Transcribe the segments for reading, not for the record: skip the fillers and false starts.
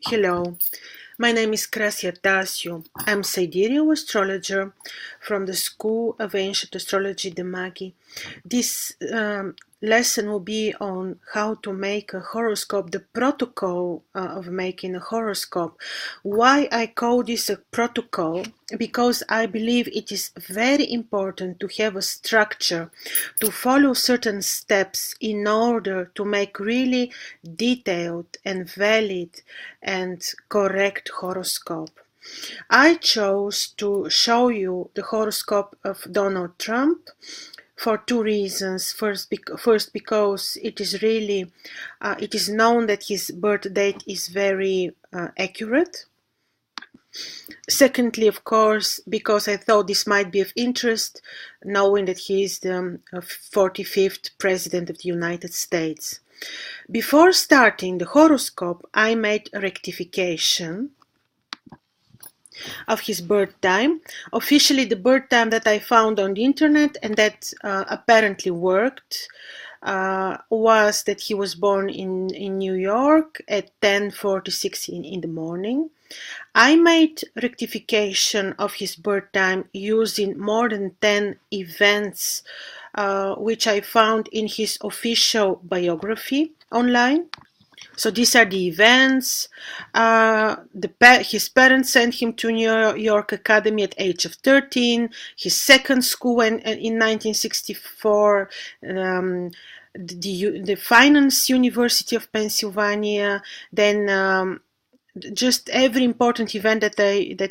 Hello, my name is Krasia Tasio. I'm sidereal astrologer from the School of Ancient Astrology, the Magi. This lesson will be on how to make a horoscope, the protocol of making a horoscope. Why I call this a protocol? Because I believe it is very important to have a structure, to follow certain steps in order to make really detailed and valid and correct horoscope. I chose to show you the horoscope of Donald Trump for two reasons. First, because it is known that his birth date is very accurate. Secondly, of course, because I thought this might be of interest, knowing that he is the 45th President of the United States. Before starting the horoscope, I made a rectification of his birth time. Officially, the birth time that I found on the internet and that apparently worked was that he was born in New York at 10:46 in the morning. I made rectification of his birth time using more than 10 events which I found in his official biography online. So these are the events. His parents sent him to New York Academy at age of 13. His second school in 1964. The Finance University of Pennsylvania. Then just every important event that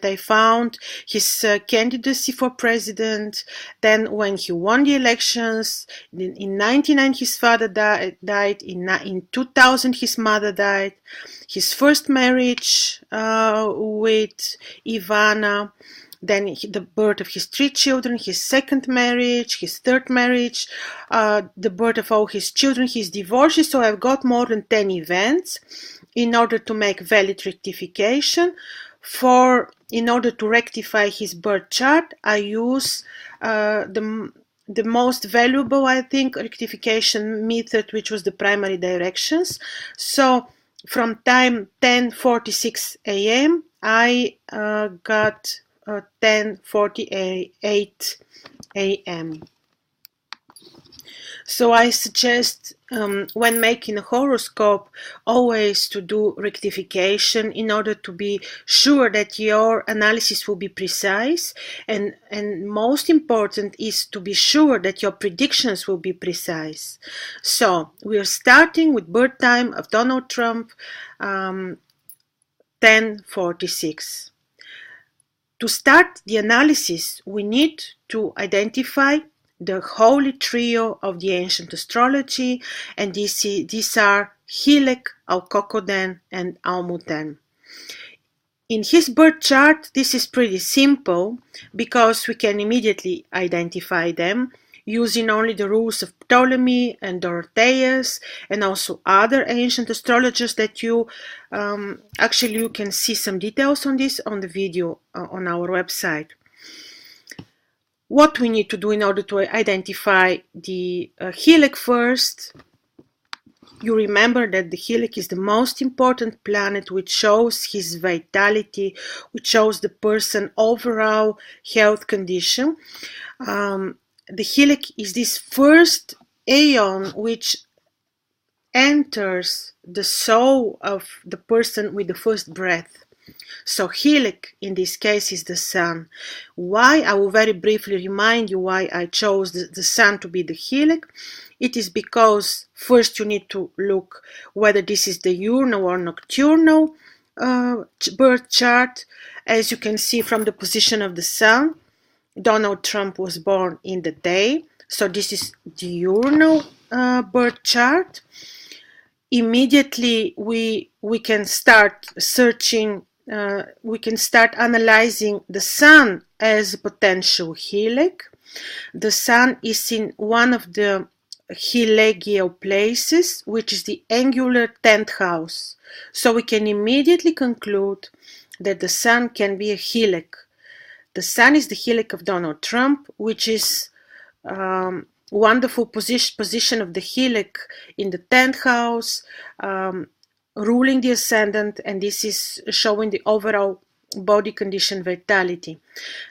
I found, his candidacy for president, then when he won the elections, in 1999 his father died, in 2000 his mother died, his first marriage with Ivana, then the birth of his three children, his second marriage, his third marriage, the birth of all his children, his divorces. So I've got more than 10 events in order to make valid rectification. In order to rectify his birth chart, I use the most valuable, I think, rectification method, which was the primary directions. So from time 10:46 a.m., I got 10:48 a.m. So I suggest when making a horoscope always to do rectification in order to be sure that your analysis will be precise, and most important is to be sure that your predictions will be precise. So we are starting with birth time of Donald Trump, 10:46. To start the analysis, we need to identify the holy trio of the ancient astrology, and these are Helek, Alkokoden, and Almuten. In his birth chart, this is pretty simple because we can immediately identify them using only the rules of Ptolemy and Dorotheus and also other ancient astrologers that you can see some details on this on the video on our website. What we need to do in order to identify the Helek first. You remember that the Helek is the most important planet, which shows his vitality, which shows the person overall health condition. The Helek is this first aeon which enters the soul of the person with the first breath. So Helek in this case is the sun. Why? I will very briefly remind you why I chose the sun to be the Helek. It is because first you need to look whether this is the diurnal or nocturnal birth chart. As you can see from the position of the sun, Donald Trump was born in the day, so this is diurnal birth chart. Immediately we can start searching. We can start analyzing the sun as a potential Helek. The sun is in one of the Helegial places, which is the angular 10th house. So we can immediately conclude that the sun can be a Helek. The sun is the Helek of Donald Trump, which is wonderful position of the Helek in the 10th house. ruling the ascendant, and this is showing the overall body condition vitality.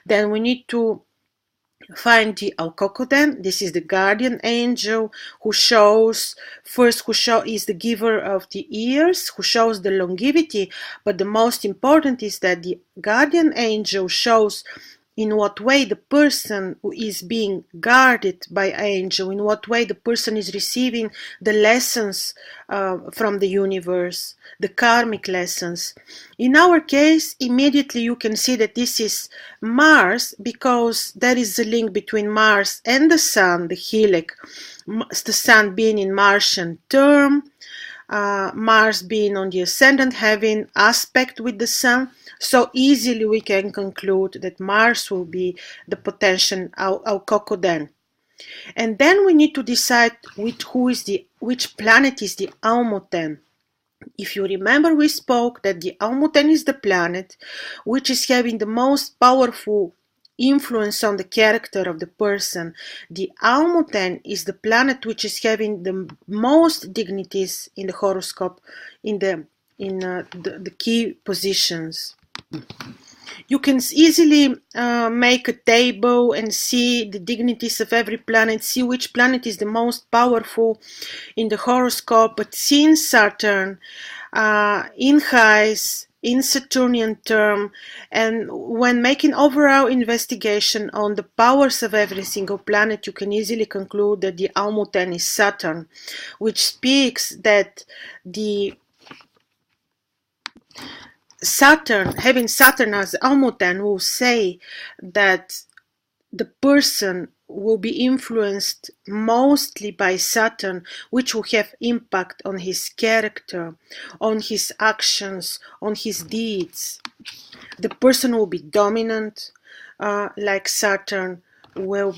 Then we need to find the Alcocoden. This is the guardian angel who shows is the giver of the years, who shows the longevity, but the most important is that the guardian angel shows in what way the person who is being guarded by angel, in what way the person is receiving the lessons from the universe, the karmic lessons. In our case, immediately you can see that this is Mars, because there is a link between Mars and the Sun, the helix, the Sun being in Martian term, Mars being on the ascendant, having aspect with the Sun. So easily we can conclude that Mars will be the potential Alcocoden. And then we need to decide which planet is the Almuten. If you remember, we spoke that the Almuten is the planet which is having the most powerful influence on the character of the person. The Almuten is the planet which is having the most dignities in the horoscope, in the key positions. You can easily make a table and see the dignities of every planet, see which planet is the most powerful in the horoscope. But seeing Saturn in highs, in Saturnian term, and when making overall investigation on the powers of every single planet, you can easily conclude that the Almuten is Saturn, which speaks that having Saturn as Almuten will say that the person will be influenced mostly by Saturn, which will have impact on his character, on his actions, on his deeds. The person will be dominant, like Saturn, will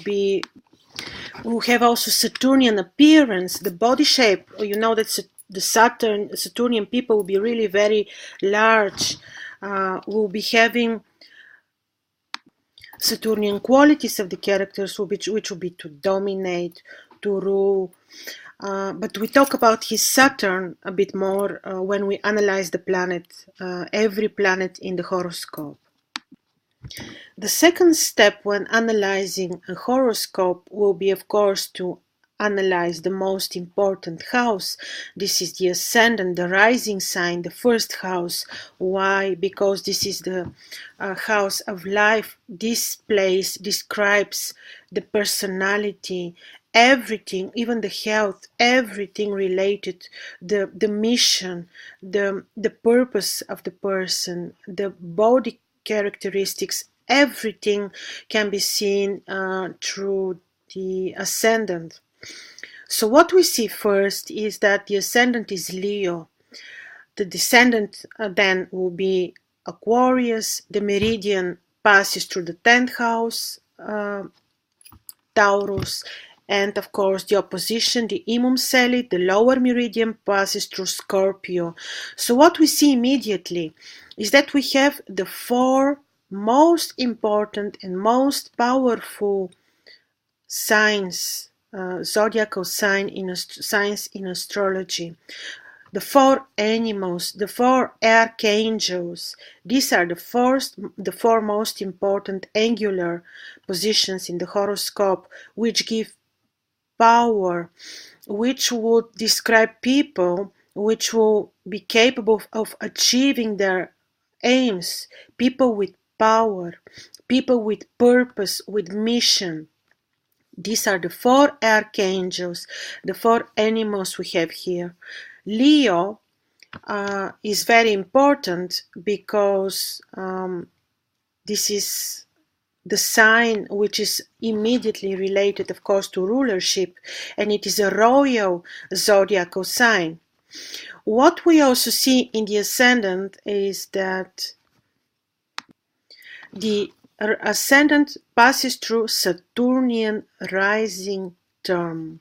have also Saturnian appearance, the body shape. You know that the Saturnian people will be really very large, will be having Saturnian qualities of the characters, which will be to dominate, to rule. But we talk about his Saturn a bit more when we analyze the planet, every planet in the horoscope. The second step when analyzing a horoscope will be, of course, to analyze the most important house. This is the ascendant, the rising sign, the first house. Why? Because this is the house of life. This place describes the personality, everything, even the health, everything related, the mission, the purpose of the person, the body characteristics, everything can be seen through the ascendant. So what we see first is that the ascendant is Leo. The descendant then will be Aquarius. The meridian passes through the 10th house, Taurus, and of course the opposition, the Imum Celi, the lower meridian passes through Scorpio. So what we see immediately is that we have the 4 most important and most powerful signs, zodiacal signs in astrology. The 4 animals, the 4 archangels, these are the 4 most important angular positions in the horoscope, which give power, which would describe people which will be capable of achieving their aims, people with power, people with purpose, with mission. These are the 4 archangels, the 4 animals we have here. Leo is very important because this is the sign which is immediately related, of course, to rulership, and it is a royal zodiacal sign. What we also see in the ascendant is that the ascendant passes through Saturnian rising term.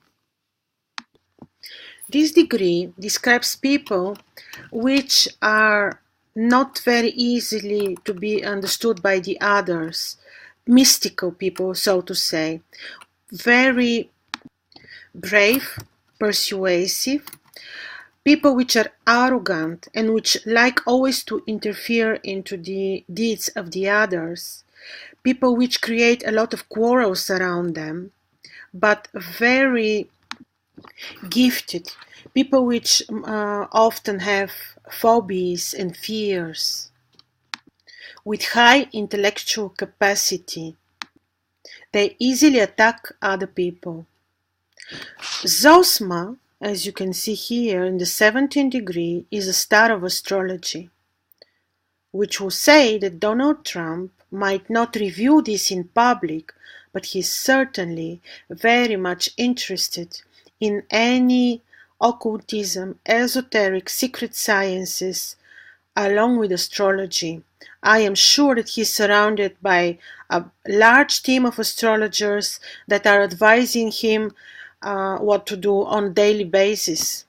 This degree describes people which are not very easily to be understood by the others, mystical people, so to say, very brave, persuasive, people which are arrogant and which like always to interfere into the deeds of the others, people which create a lot of quarrels around them, but very gifted, people which often have phobias and fears, with high intellectual capacity. They easily attack other people. Zosma, as you can see here in the 17th degree, is a star of astrology, which will say that Donald Trump might not review this in public, but he's certainly very much interested in any occultism, esoteric, secret sciences, along with astrology. I am sure that he's surrounded by a large team of astrologers that are advising him what to do on a daily basis.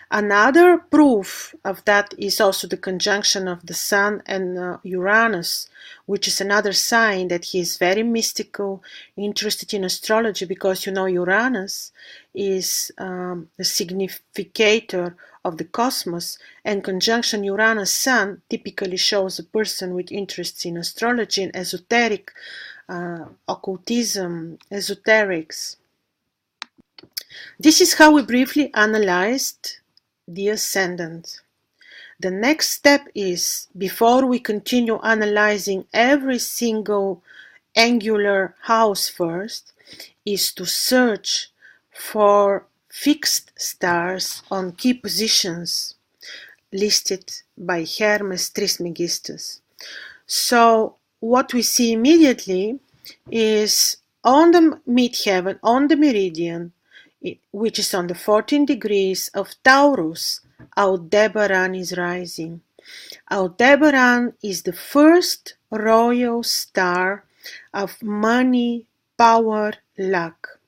Another proof of that is also the conjunction of the Sun and Uranus, which is another sign that he is very mystical, interested in astrology, because Uranus is the significator of the cosmos, and conjunction Uranus-Sun typically shows a person with interests in astrology and esoteric, occultism, esoterics. This is how we briefly analyzed the ascendant. The next step is, before we continue analyzing every single angular house first, is to search for fixed stars on key positions listed by Hermes Trismegistus. So what we see immediately is on the midheaven, on the meridian, which is on the 14 degrees of Taurus, Aldebaran is rising. Aldebaran is the first royal star of money, power, luck.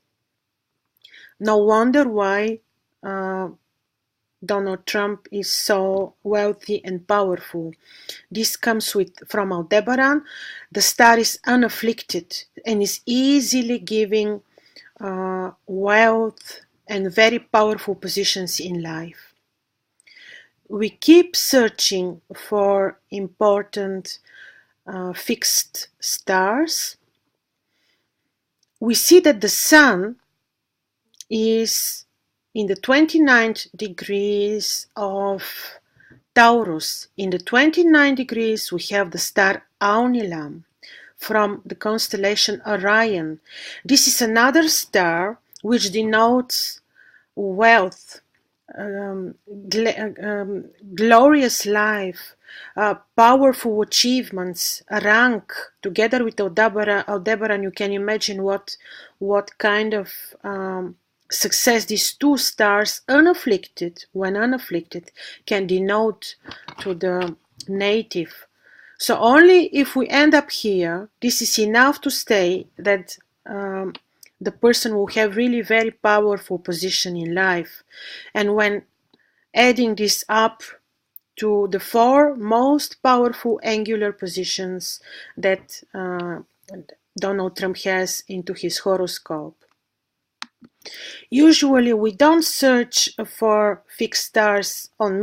No wonder why Donald Trump is so wealthy and powerful. This comes from Aldebaran. The star is unafflicted and is easily giving wealth and very powerful positions in life. We keep searching for important fixed stars. We see that the Sun is in the 29th degrees of Taurus. In the 29 degrees we have the star Aunilam from the constellation Orion. This is another star which denotes wealth, glorious life, powerful achievements, rank. Together with Aldebaran, you can imagine what kind of success these two stars, when unafflicted, can denote to the native. So only if we end up here, this is enough to say that the person will have really very powerful position in life. And when adding this up to the four most powerful angular positions that Donald Trump has into his horoscope. Usually we don't search for fixed stars on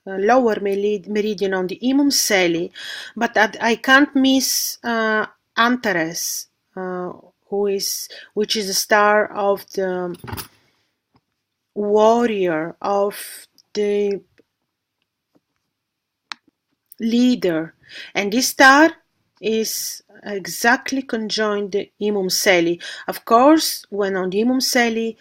lower meridian on the Imum Celi, but I can't miss Antares, which is a star of the warrior, of the leader, and this star is exactly conjoined the Imum Celi. Of course, when on the Imum Celi,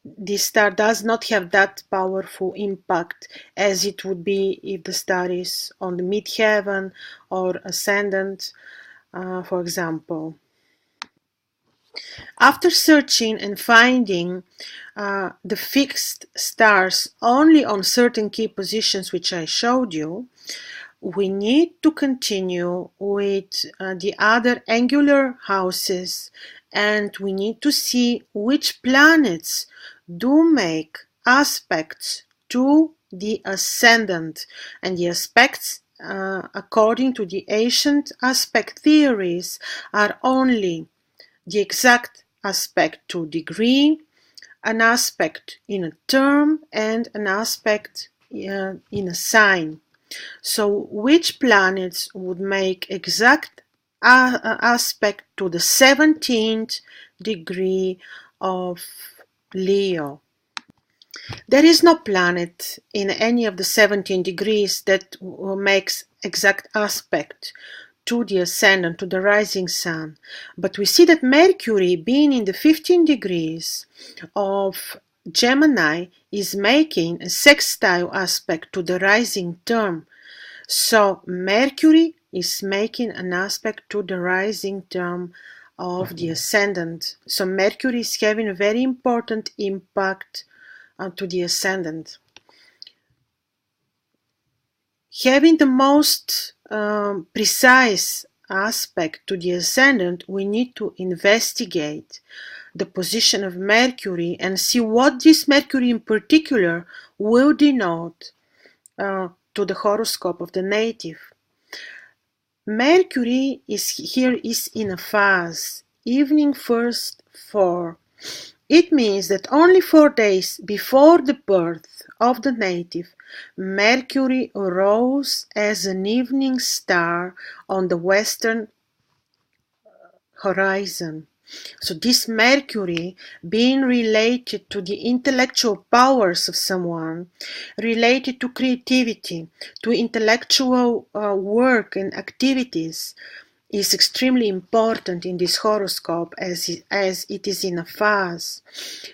this star does not have that powerful impact as it would be if the star is on the midheaven or ascendant, for example. After searching and finding the fixed stars only on certain key positions which I showed you, we need to continue with the other angular houses, and we need to see which planets do make aspects to the ascendant. And the aspects, according to the ancient aspect theories, are only the exact aspect to degree, an aspect in a term and an aspect in a sign. So which planets would make exact aspect to the 17th degree of Leo? There is no planet in any of the 17 degrees that makes exact aspect to the ascendant, to the rising sun. But we see that Mercury, being in the 15 degrees of Gemini, is making a sextile aspect to the rising term. So Mercury is making an aspect to the rising term of the ascendant. So Mercury is having a very important impact to the ascendant. Having the most precise aspect to the ascendant, we need to investigate the position of Mercury and see what this Mercury in particular will denote to the horoscope of the native. Mercury is in a phase, evening first 4. It means that only 4 days before the birth of the native, Mercury rose as an evening star on the western horizon. So this Mercury, being related to the intellectual powers of someone, related to creativity, to intellectual work and activities, is extremely important in this horoscope as it is in a phase.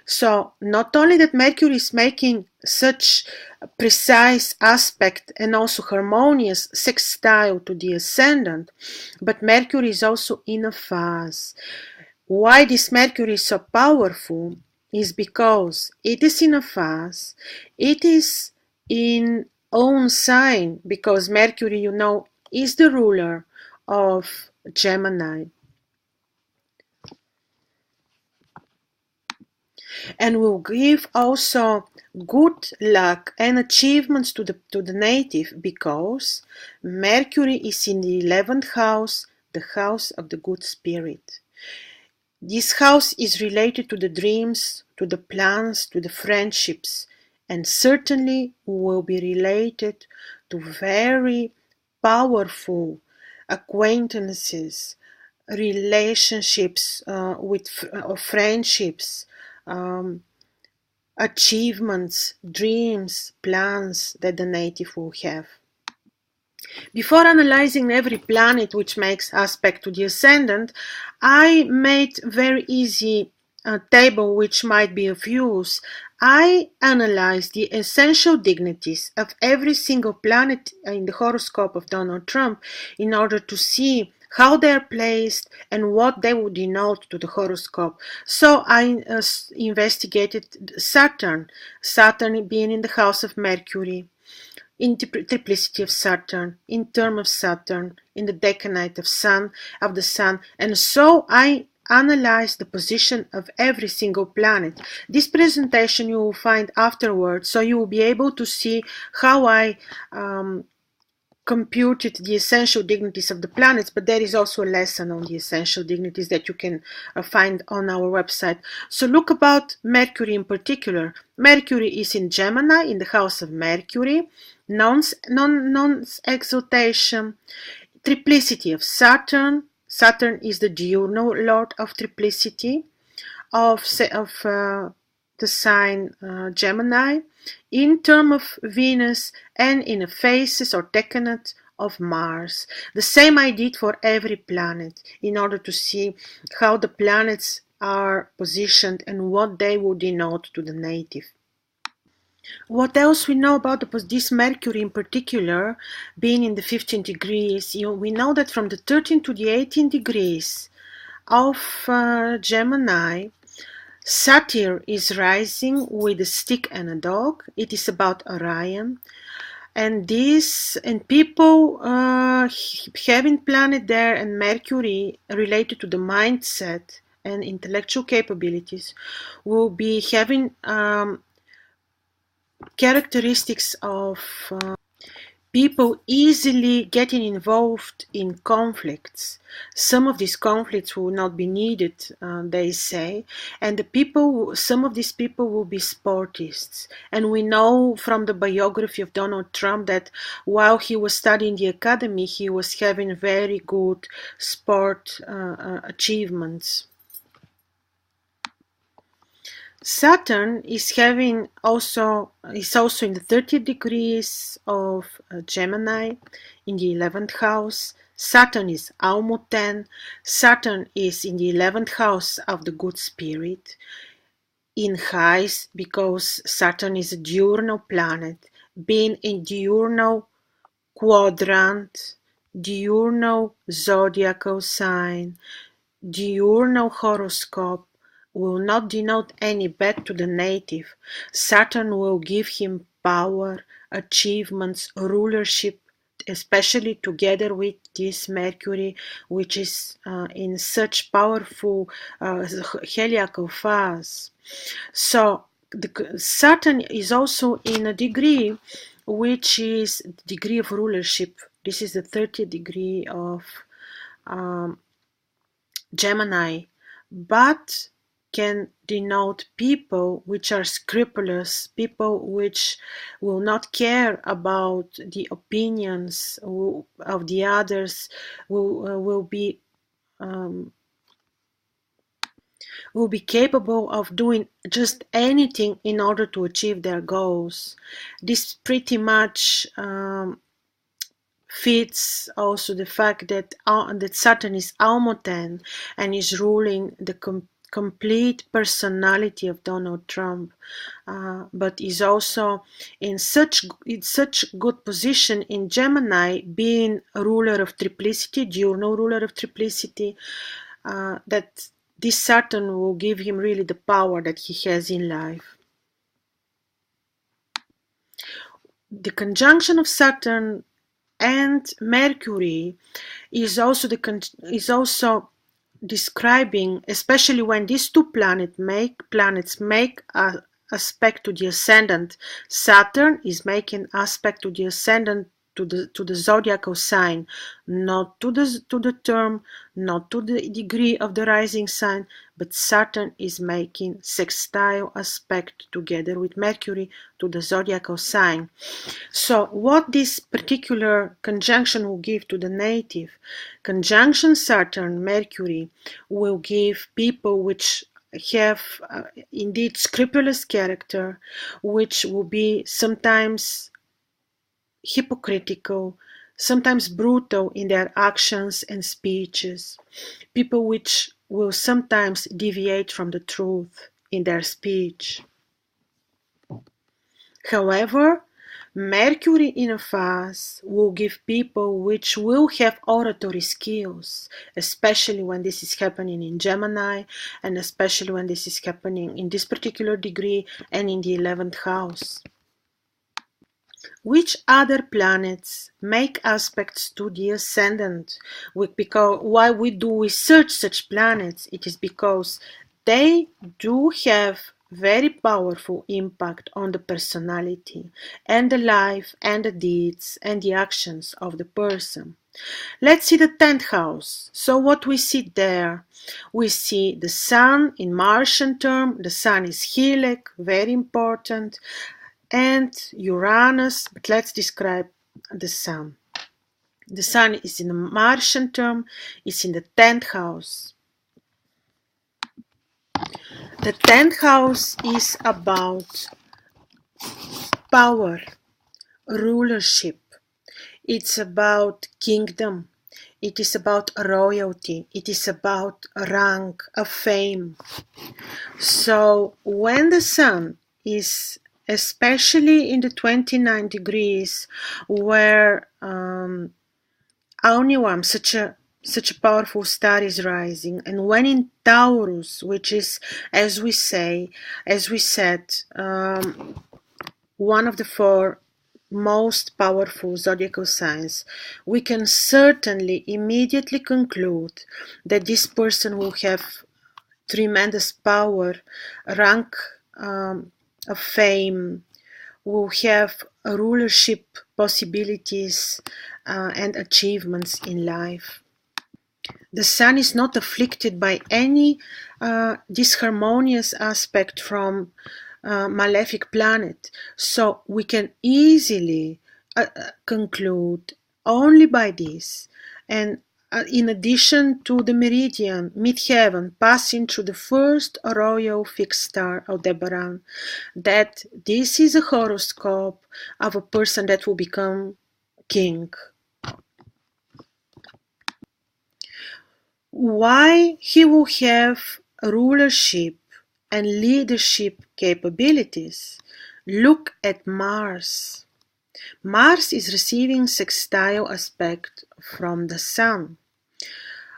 So not only that Mercury is making such a precise aspect and also harmonious sextile to the ascendant, but Mercury is also in a phase. Why this Mercury is so powerful is because it is in a phase, it is in own sign, because Mercury, is the ruler of Gemini. And will give also good luck and achievements to the native, because Mercury is in the 11th house, the house of the good spirit. This house is related to the dreams, to the plans, to the friendships, and certainly will be related to very powerful acquaintances, relationships with friendships, achievements, dreams, plans that the native will have. Before analyzing every planet which makes aspect to the ascendant, I made very easy table which might be of use. I analyzed the essential dignities of every single planet in the horoscope of Donald Trump in order to see how they're placed and what they would denote to the horoscope. So I investigated Saturn being in the house of Mercury, in triplicity of Saturn, in term of Saturn, in the decanate of the Sun, and so I analyze the position of every single planet. This presentation you will find afterwards, so you will be able to see how I computed the essential dignities of the planets, but there is also a lesson on the essential dignities that you can find on our website. So look about Mercury in particular. Mercury is in Gemini, in the house of Mercury, non-exaltation, triplicity of Saturn. Saturn is the diurnal lord of triplicity of the sign Gemini, in term of Venus, and in a phases or decanate of Mars. The same I did for every planet in order to see how the planets are positioned and what they would denote to the native. What else we know about this Mercury in particular, being in the 15 degrees? We know that from the 13 to the 18 degrees of Gemini, Satyr is rising with a stick and a dog. It is about Orion. And people having planet there and Mercury related to the mindset and intellectual capabilities will be having characteristics of people easily getting involved in conflicts. Some of these conflicts will not be needed, they say, and some of these people will be sportists. And we know from the biography of Donald Trump that while he was studying the academy, he was having very good sport achievements. Saturn is also in the 30 degrees of Gemini in the 11th house. Saturn is Almuten. Saturn is in the 11th house of the good spirit. In highs, because Saturn is a diurnal planet, being in diurnal quadrant, diurnal zodiacal sign, diurnal horoscope will not denote any bad to the native. Saturn will give him power, achievements, rulership, especially together with this Mercury, which is in such powerful heliacal phase. So Saturn is also in a degree which is the degree of rulership. This is the 30th degree of Gemini, but can denote people which are scrupulous, people which will not care about the opinions of the others, will be capable of doing just anything in order to achieve their goals. This pretty much fits also the fact that Saturn is Almuten and is ruling the complete personality of Donald Trump, but is also in such good position in Gemini, being a ruler of triplicity, diurnal ruler of triplicity, that this Saturn will give him really the power that he has in life. The conjunction of Saturn and Mercury is also describing, especially when these two planets make a aspect to the ascendant. Saturn is making aspect to the ascendant, to the zodiacal sign, not to the term, not to the degree of the rising sign, but Saturn is making sextile aspect together with Mercury to the zodiacal sign. So what this particular conjunction will give to the native, conjunction Saturn, Mercury, will give people which have indeed scrupulous character, which will be sometimes hypocritical, sometimes brutal in their actions and speeches, people which will sometimes deviate from the truth in their speech. However, Mercury in a phase will give people which will have oratory skills, especially when this is happening in Gemini, and especially when this is happening in this particular degree and in the 11th house. Which other planets make aspects to the ascendant? Why do we search such planets? It is because they do have very powerful impact on the personality and the life and the deeds and the actions of the person. Let's see the 10th house. So what we see there? We see the Sun in Martian term. The Sun is Helix, very important, and Uranus, but let's describe the Sun. The Sun is in the Martian term, is in the 10th house. The 10th house is about power, rulership. It's about kingdom. It is about royalty. It is about rank, of fame. So when the Sun is especially in the 29 degrees where Auniwam, such a powerful star, is rising, and when in Taurus, which is, as we said, one of the four most powerful zodiacal signs, we can certainly immediately conclude that this person will have tremendous power, rank of fame, will have a rulership possibilities and achievements in life. The Sun is not afflicted by any disharmonious aspect from malefic planet, so we can easily conclude only by this. And in addition to the meridian, midheaven, passing through the first royal fixed star Aldebaran, that this is a horoscope of a person that will become king. Why he will have rulership and leadership capabilities? Look at Mars. Mars is receiving sextile aspect from the Sun,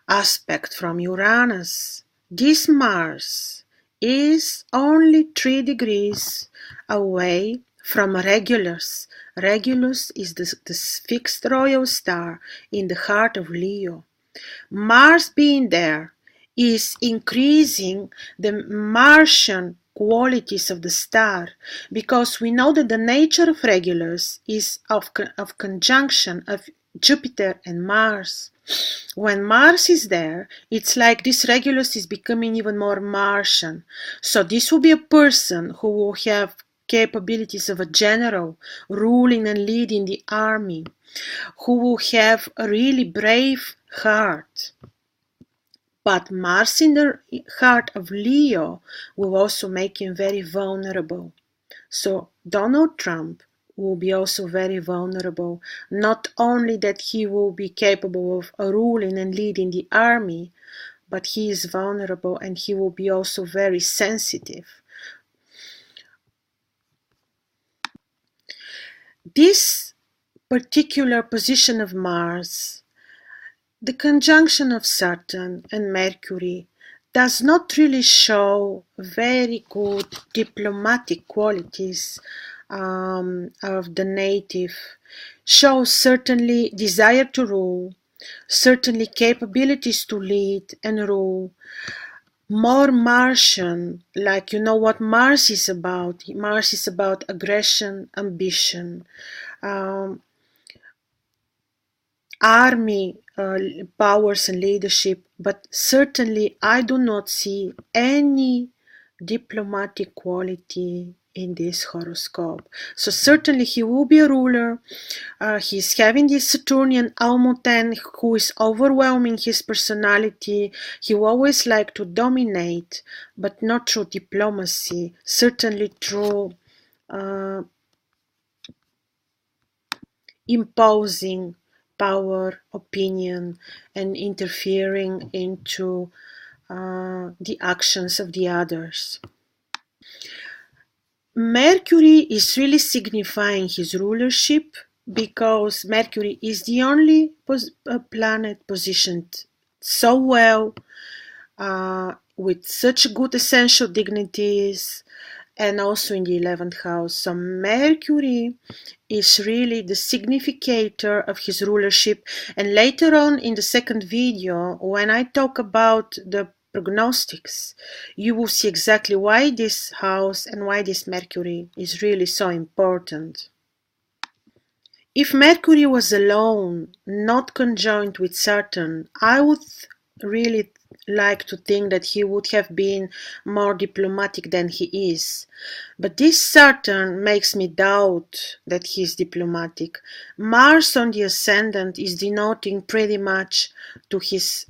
aspect from Uranus. This Mars is only 3 degrees away from Regulus. Regulus is the fixed royal star in the heart of Leo. Mars being there is increasing the Martian qualities of the star, because we know that the nature of Regulus is of conjunction of Jupiter and Mars. When Mars is there, it's like this Regulus is becoming even more Martian. So this will be a person who will have capabilities of a general, ruling and leading the army, who will have a really brave heart. But Mars in the heart of Leo will also make him very vulnerable. So Donald Trump will be also very vulnerable. Not only that he will be capable of ruling and leading the army, but he is vulnerable and he will be also very sensitive. This particular position of Mars, the conjunction of Saturn and Mercury, does not really show very good diplomatic qualities of the native. Shows certainly desire to rule, certainly capabilities to lead and rule, more Martian, like you know what Mars is about. Mars is about aggression, ambition, army powers and leadership, but certainly I do not see any diplomatic quality in this horoscope. So certainly he will be a ruler. He's having this Saturnian Almuten who is overwhelming his personality. He will always like to dominate, but not through diplomacy, certainly through imposing power, opinion, and interfering into the actions of the others. Mercury is really signifying his rulership, because Mercury is the only planet positioned so well, with such good essential dignities, and also in the 11th house. So Mercury is really the significator of his rulership. And later on in the second video, when I talk about the prognostics, you will see exactly why this house and why this Mercury is really so important. If Mercury was alone, not conjoined with Saturn, I would really like to think that he would have been more diplomatic than he is. But this Saturn makes me doubt that he is diplomatic. Mars on the ascendant is denoting pretty much to his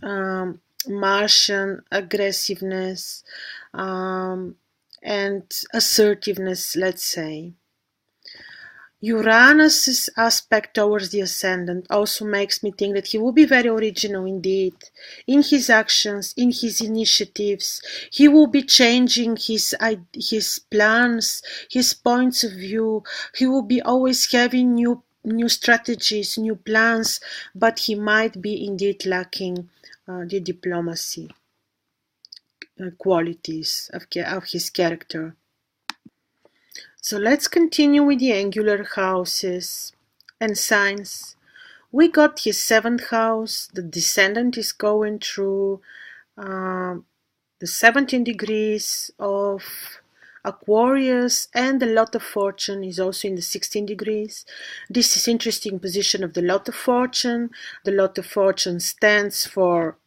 Martian aggressiveness and assertiveness, let's say. Uranus's aspect towards the ascendant also makes me think that he will be very original indeed in his actions, in his initiatives. He will be changing his plans, his points of view. He will be always having new strategies, new plans, but he might be indeed lacking the diplomacy qualities of his character. So let's continue with the angular houses and signs. We got his 7th house. The descendant is going through the 17 degrees of Aquarius, and the lot of fortune is also in the 16 degrees. This is interesting position of the lot of fortune. The lot of fortune stands for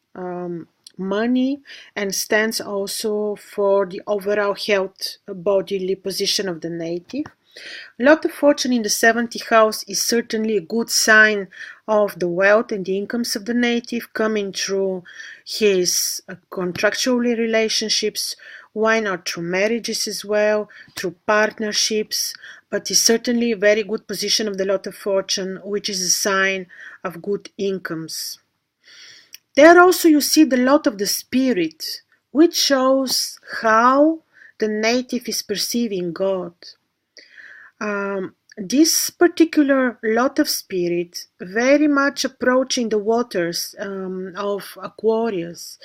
money and stands also for the overall health bodily position of the native. Lot of fortune in the 70th house is certainly a good sign of the wealth and the incomes of the native coming through his contractual relationships, why not through marriages as well, through partnerships, but is certainly a very good position of the lot of fortune, which is a sign of good incomes. There also you see the lot of the spirit, which shows how the native is perceiving God. This particular lot of spirit, very much approaching the waters of Aquarius,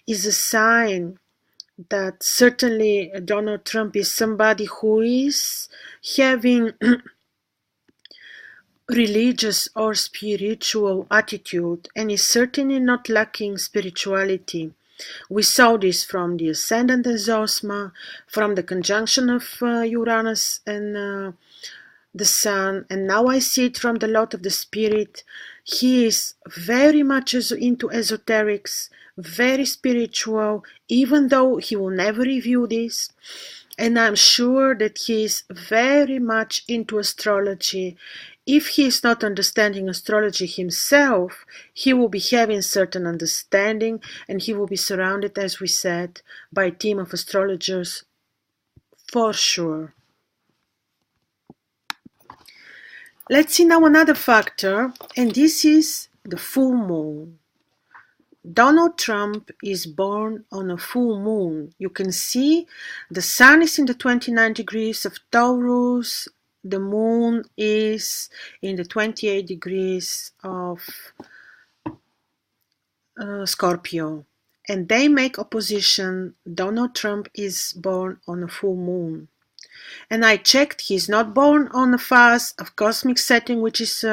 is a sign that certainly Donald Trump is somebody who is having religious or spiritual attitude and is certainly not lacking spirituality. We saw this from the ascendant and Zosma, from the conjunction of Uranus and the sun, and now I see it from the lot of the spirit. He is very much into esoterics, very spiritual, even though he will never review this. And I'm sure that he is very much into astrology. If he is not understanding astrology himself, he will be having certain understanding, and he will be surrounded, as we said, by a team of astrologers for sure. Let's see now another factor, and this is the full moon. Donald Trump is born on a full moon. You can see the sun is in the 29 degrees of Taurus, the moon is in the 28 degrees of Scorpio, and they make opposition. Donald Trump is born on a full moon. And I checked, he's not born on a phase of cosmic setting, which is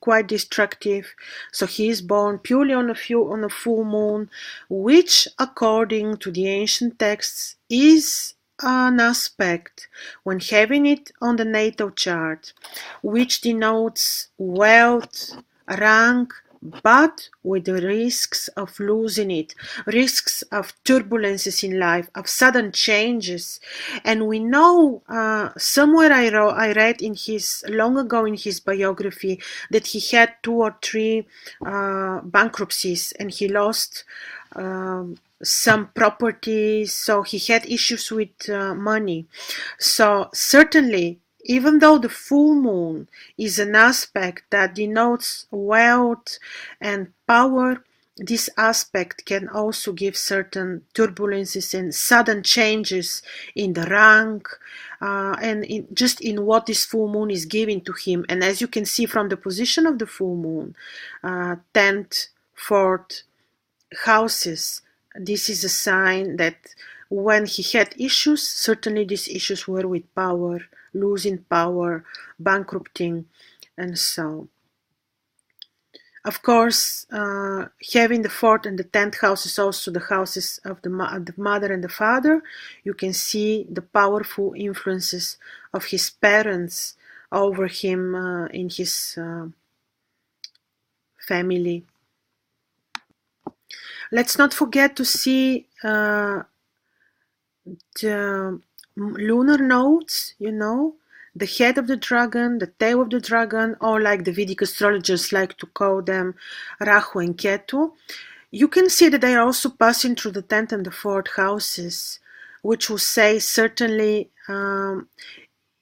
quite destructive. So he is born purely on a full moon, which, according to the ancient texts, is an aspect when having it on the natal chart, which denotes wealth, rank, but with the risks of losing it, risks of turbulences in life, of sudden changes. And we know, somewhere I read in his, long ago in his biography, that he had 2 or 3 bankruptcies, and he lost some properties, so he had issues with money. So certainly, even though the full moon is an aspect that denotes wealth and power, this aspect can also give certain turbulences and sudden changes in the rank and just in what this full moon is giving to him. And as you can see from the position of the full moon, 10th, 4th houses, this is a sign that when he had issues, certainly these issues were with power, losing power, bankrupting, and so. Of course, having the 4th and the 10th house is also the houses of the mother and the father. You can see the powerful influences of his parents over him in his family. Let's not forget to see the lunar nodes, the head of the dragon, the tail of the dragon, or like the Vedic astrologers like to call them, Rahu and Ketu. You can see that they are also passing through the 10th and the 4th houses, which will say certainly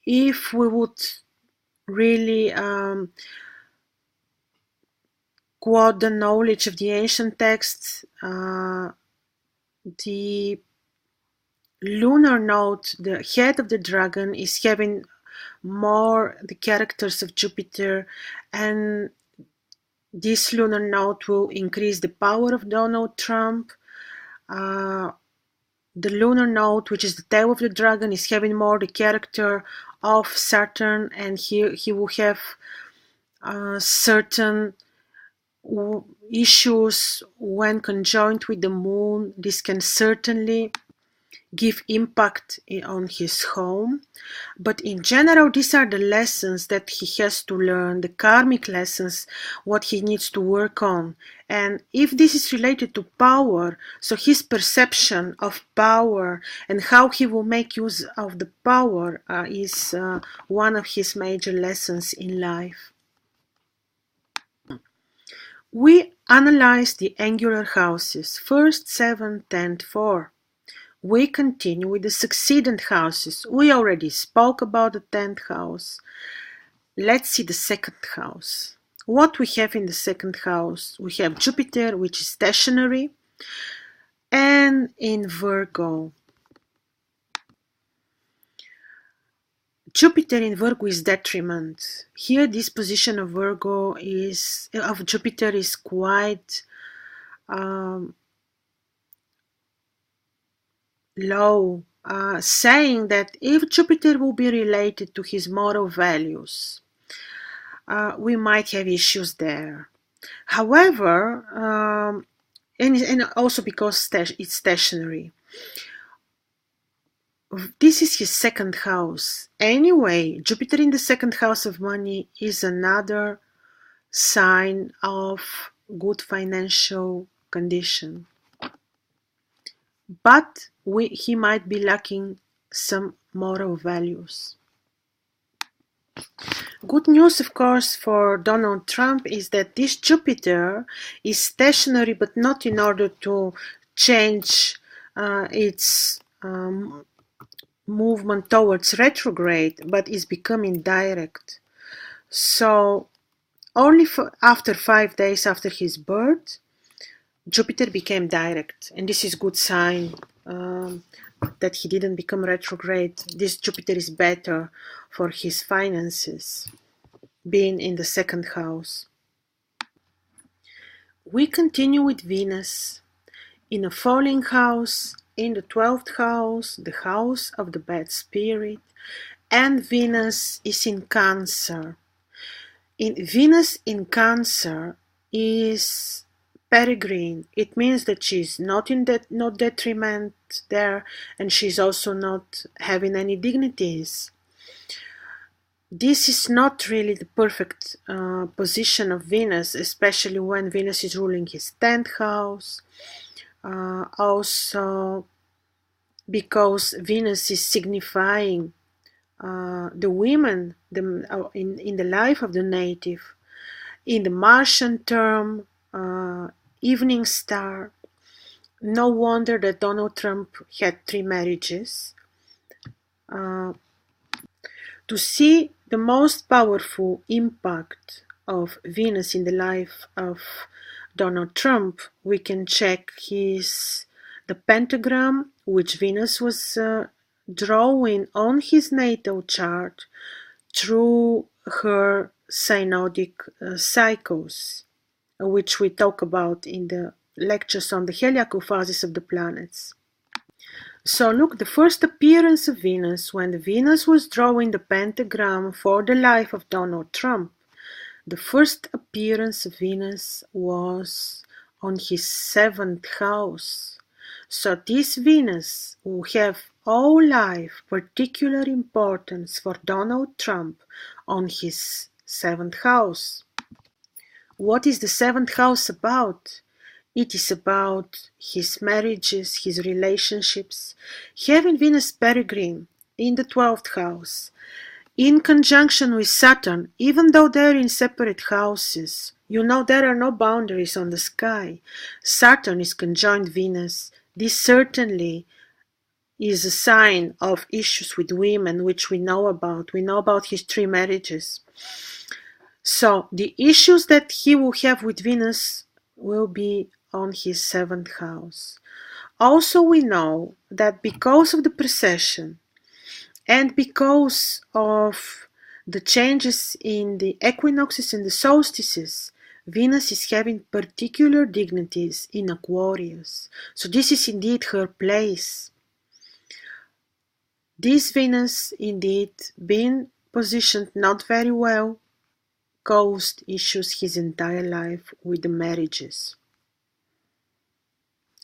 if we would really quote the knowledge of the ancient texts, the lunar node, the head of the dragon, is having more the characters of Jupiter, and this lunar node will increase the power of Donald Trump. The lunar node, which is the tail of the dragon, is having more the character of Saturn, and he will have certain issues when conjoined with the moon. This can certainly give impact on his home. But in general, these are the lessons that he has to learn, the karmic lessons, what he needs to work on. And if this is related to power, so his perception of power and how he will make use of the power is one of his major lessons in life. We analyze the angular houses, first, 7, 10, 4. We continue with the succeeding houses. We already spoke about the 10th house. Let's see the second house. What we have in the second house? We have Jupiter, which is stationary, and in Virgo. Jupiter in Virgo is detriment. Here, this position of Jupiter is quite low, saying that if Jupiter will be related to his moral values, we might have issues there. However, and also because it's stationary, this is his second house. Anyway, Jupiter in the second house of money is another sign of good financial condition. But he might be lacking some moral values. Good news, of course, for Donald Trump is that this Jupiter is stationary, but not in order to change its movement towards retrograde, but is becoming direct. So only after 5 days after his birth, Jupiter became direct, and this is good sign that he didn't become retrograde. This Jupiter is better for his finances, being in the second house. We continue with Venus in a falling house, in the 12th house, the house of the bad spirit, and Venus is in Cancer. Venus in Cancer is peregrine. It means that she's not detriment there, and she's also not having any dignities. This is not really the perfect position of Venus, especially when Venus is ruling his 10th house. Also because Venus is signifying the women in the life of the native. In the Martian term, evening star. No wonder that Donald Trump had 3 marriages. To see the most powerful impact of Venus in the life of Donald Trump, we can check the pentagram which Venus was drawing on his natal chart through her synodic cycles, which we talk about in the lectures on the heliacal phases of the planets. So look, the first appearance of Venus, when Venus was drawing the pentagram for the life of Donald Trump, the first appearance of Venus was on his 7th house. So this Venus will have all life particular importance for Donald Trump on his 7th house. What is the 7th house about? It is about his marriages, his relationships. Having Venus peregrine in the 12th house, in conjunction with Saturn, even though they're in separate houses, there are no boundaries on the sky. Saturn is conjoined Venus. This certainly is a sign of issues with women, which we know about. We know about his 3 marriages. So the issues that he will have with Venus will be on his 7th house. Also, we know that because of the precession and because of the changes in the equinoxes and the solstices, Venus is having particular dignities in Aquarius. So this is indeed her place. This Venus, indeed, being positioned not very well, caused issues his entire life with the marriages.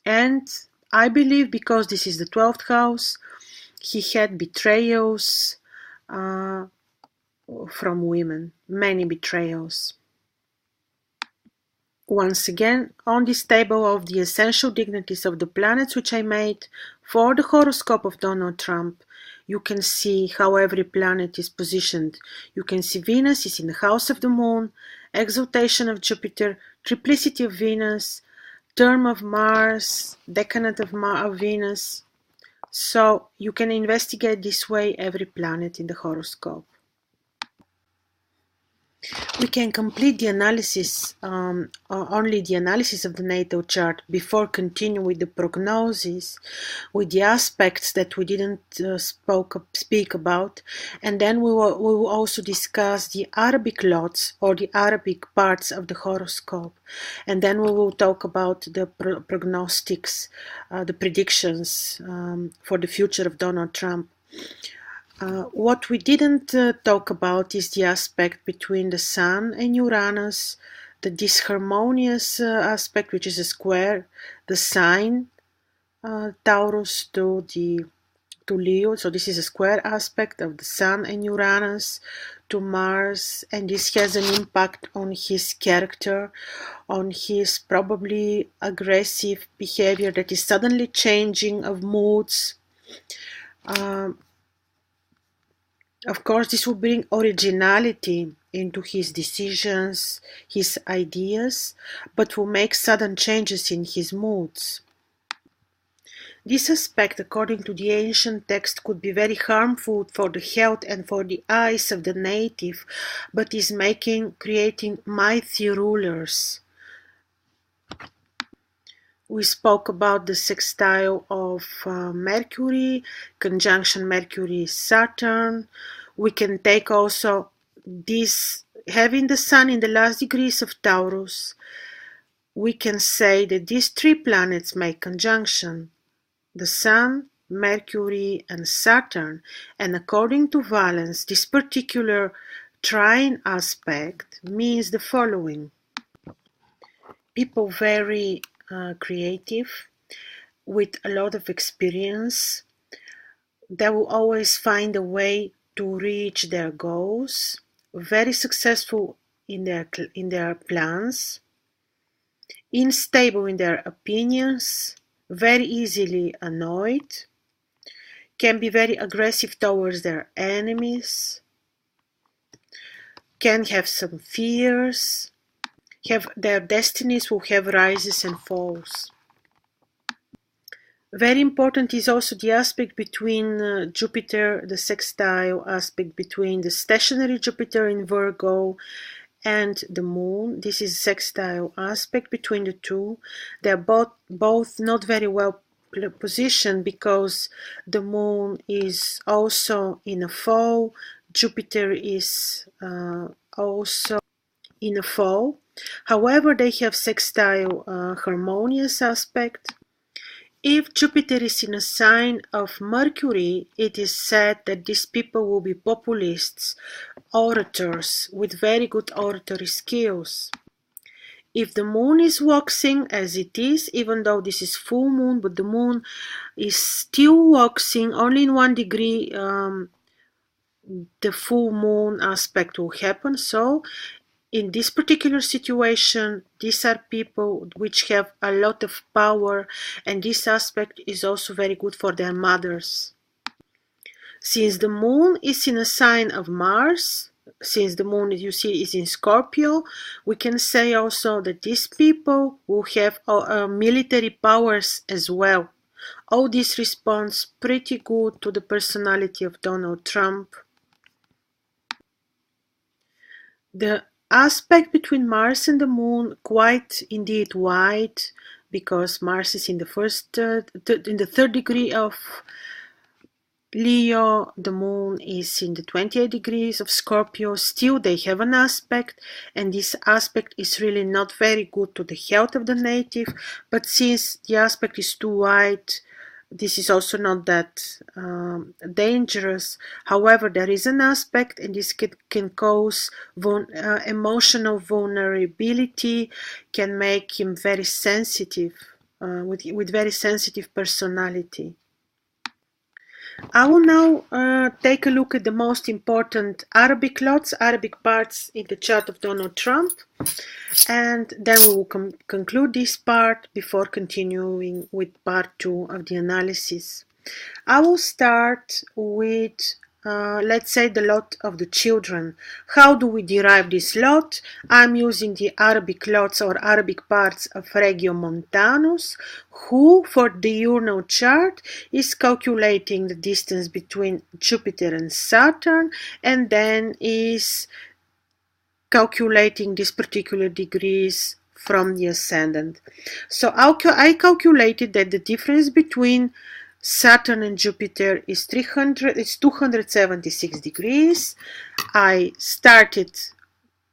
And I believe because this is the 12th house, he had betrayals from women, many betrayals. Once again, on this table of the essential dignities of the planets which I made for the horoscope of Donald Trump, you can see how every planet is positioned. You can see Venus is in the house of the moon, exaltation of Jupiter, triplicity of Venus, term of Mars, decadent of Venus. So you can investigate this way every planet in the horoscope. We can complete the analysis, only the analysis of the natal chart before continuing with the prognosis, with the aspects that we didn't speak about, and then we will also discuss the Arabic lots or the Arabic parts of the horoscope, and then we will talk about the prognostics, the predictions for the future of Donald Trump. What we didn't talk about is the aspect between the Sun and Uranus, the disharmonious aspect, which is a square, the sign Taurus to Leo. So this is a square aspect of the Sun and Uranus to Mars, and this has an impact on his character, on his probably aggressive behavior that is suddenly changing of moods. Of course, this will bring originality into his decisions, his ideas, but will make sudden changes in his moods. This aspect, according to the ancient text, could be very harmful for the health and for the eyes of the native, but is creating mighty rulers. We spoke about the sextile of Mercury, conjunction Mercury-Saturn. We can take also this, having the Sun in the last degrees of Taurus, we can say that these three planets make conjunction, the Sun, Mercury, and Saturn, and according to Valence, this particular trine aspect means the following. People very creative, with a lot of experience, they will always find a way to reach their goals, very successful in their plans, unstable in their opinions, very easily annoyed, can be very aggressive towards their enemies, can have some fears, their destinies will have rises and falls. Very important is also the aspect between Jupiter, the sextile aspect between the stationary Jupiter in Virgo and the Moon. This is a sextile aspect between the two. They're both not very well positioned because the Moon is also in a fall. Jupiter is also in a fall. However, they have sextile harmonious aspect. If Jupiter is in a sign of Mercury, it is said that these people will be populists, orators, with very good oratory skills. If the moon is waxing, as it is, even though this is full moon, but the moon is still waxing, only in 1 degree the full moon aspect will happen. So in this particular situation, these are people which have a lot of power, and this aspect is also very good for their mothers. Since the moon is in a sign of Mars, since the moon, you see, is in Scorpio, we can say also that these people will have military powers as well. All this responds pretty good to the personality of Donald Trump. The aspect between Mars and the Moon quite indeed wide, because Mars is in the in the 3rd degree of Leo, the Moon is in the 28 degrees of Scorpio. Still they have an aspect, and this aspect is really not very good to the health of the native, but since the aspect is too wide, this is also not that dangerous. However, there is an aspect, and this can cause emotional vulnerability, can make him very sensitive. with very sensitive personality. I will now take a look at the most important Arabic lots, Arabic parts in the chart of Donald Trump, and then we will conclude this part before continuing with part 2 of the analysis. I will start with, let's say, the lot of the children. How do we derive this lot? I'm using the Arabic lots or Arabic parts of Regiomontanus, who, for the diurnal chart, is calculating the distance between Jupiter and Saturn, and then is calculating these particular degrees from the ascendant. So I calculated that the difference between Saturn and Jupiter is 276 degrees. I started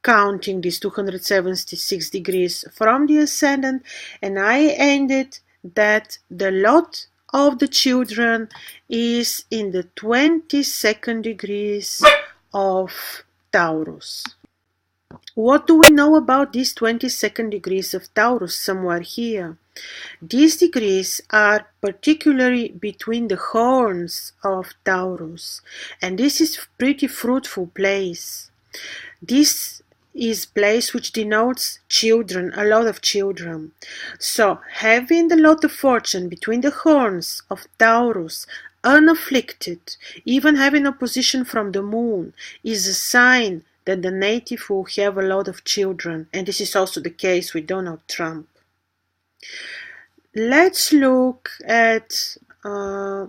counting these 276 degrees from the ascendant, and I ended that the lot of the children is in the 22nd degrees of Taurus. What do we know about these 22nd degrees of Taurus? Somewhere here. These degrees are particularly between the horns of Taurus, and this is a pretty fruitful place. This is place which denotes children, a lot of children. So having the lot of fortune between the horns of Taurus, unafflicted, even having opposition from the moon, is a sign that the native will have a lot of children, and this is also the case with Donald Trump. Let's look at the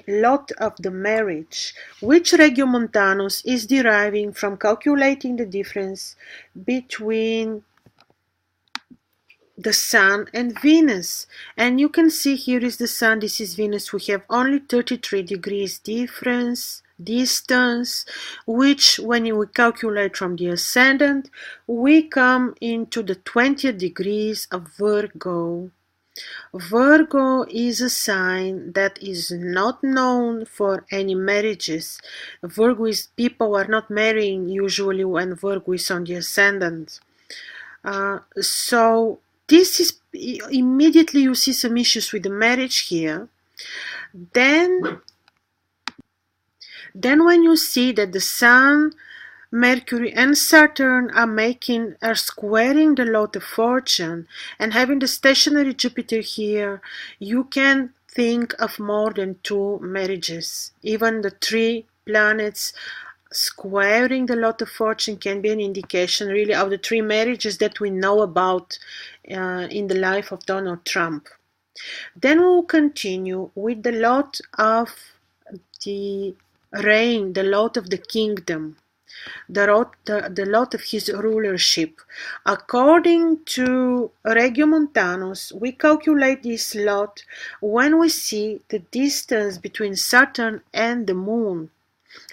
lot of the marriage, which Regiomontanus is deriving from calculating the difference between the Sun and Venus. And you can see here is the Sun, this is Venus. We have only 33 degrees distance, which when we calculate from the ascendant, we come into the 20th degrees of Virgo. Virgo is a sign that is not known for any marriages. Virgo is, people are not marrying usually when Virgo is on the ascendant. So this is immediately you see some issues with the marriage here. Then when you see that the Sun, Mercury and Saturn are squaring the lot of fortune, and having the stationary Jupiter here, you can think of more than 2 marriages. Even the 3 planets squaring the lot of fortune can be an indication really of the 3 marriages that we know about in the life of Donald Trump. Then we will continue with the lot of the reign, the lot of the kingdom, the lot of his rulership. According to Regiomontanus, we calculate this lot when we see the distance between Saturn and the moon.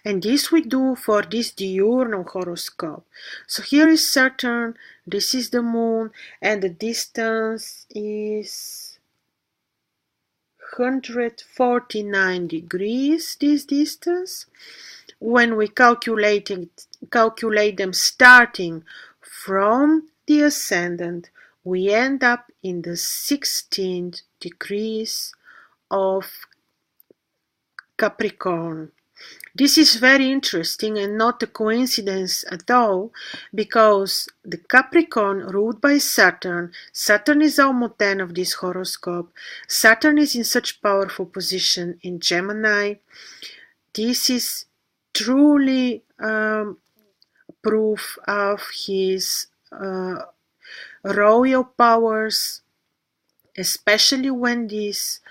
And this we do for this diurnal horoscope. So here is Saturn, this is the moon, and the distance is 149 degrees, this distance. When we calculate them starting from the ascendant, we end up in the 16th degrees of Capricorn. This is very interesting and not a coincidence at all, because the Capricorn ruled by Saturn is almost 10 of this horoscope. Saturn is in such powerful position in Gemini. This is truly proof of his royal powers, especially when this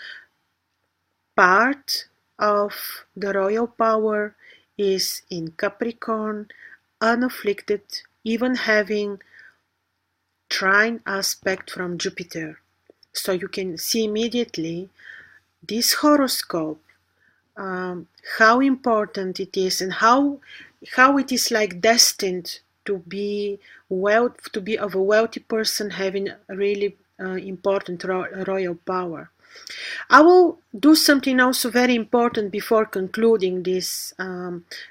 part of the royal power is in Capricorn, unafflicted, even having trine aspect from Jupiter. So you can see immediately this horoscope, how important it is, and how it is like destined to be of a wealthy person having a really important royal power. I will do something also very important before concluding this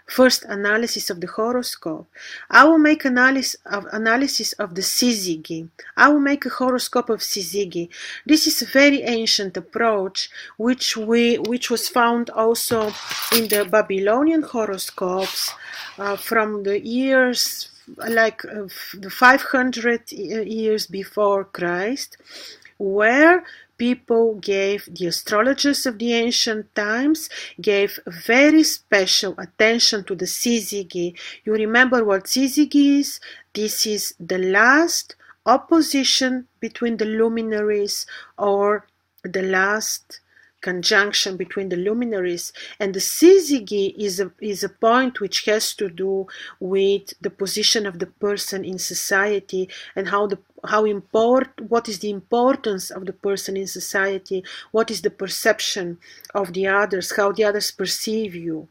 first analysis of the horoscope. I will make analysis of the Syzygy. I will make a horoscope of Syzygy. This is a very ancient approach which was found also in the Babylonian horoscopes from the years like the 500 years before Christ, where people gave, the astrologers of the ancient times gave very special attention to the Syzygy. You remember what Syzygy is? This is the last opposition between the luminaries, or the last conjunction between the luminaries, and the Syzygy is a point which has to do with the position of the person in society, and what is the importance of the person in society, what is the perception of the others, how the others perceive you.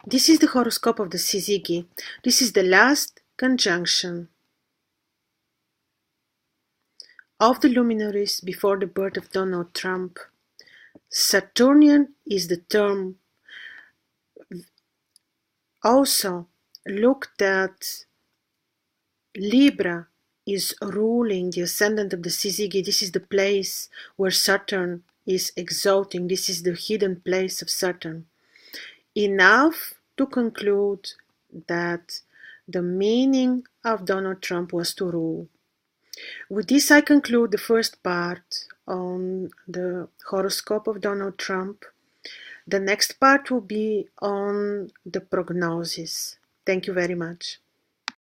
This is the horoscope of the Syzygy. This is the last conjunction of the luminaries before the birth of Donald Trump. Saturnian is the term. Also, look that Libra is ruling the ascendant of the Syzygy. This is the place where Saturn is exalting. This is the hidden place of Saturn. Enough to conclude that the meaning of Donald Trump was to rule. With this, I conclude the first part on the horoscope of Donald Trump. The next part will be on the prognosis. Thank you very much.